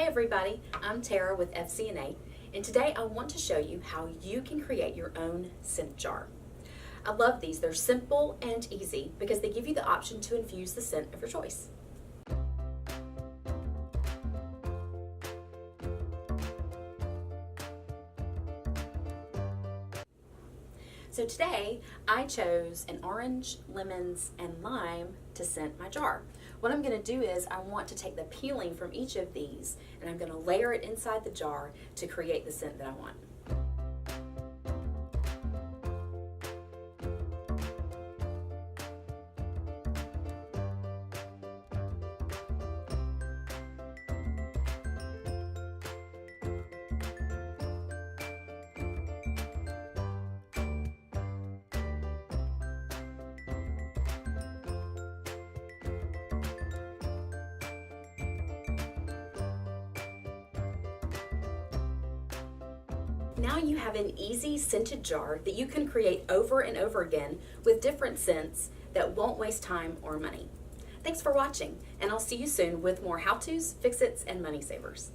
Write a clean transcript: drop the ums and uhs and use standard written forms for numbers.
Hey everybody, I'm Tara with FC&A, and today I want to show you how you can create your own scent jar. I love these. They're simple and easy because they give you the option to infuse the scent of your choice. So today I chose an orange, lemons, and lime to scent my jar. What I'm going to do is I want to take the peeling from each of these and I'm going to layer it inside the jar to create the scent that I want. Now you have an easy scented jar that you can create over and over again with different scents that won't waste time or money. Thanks for watching, and I'll see you soon with more how-tos, fix-its, and money savers.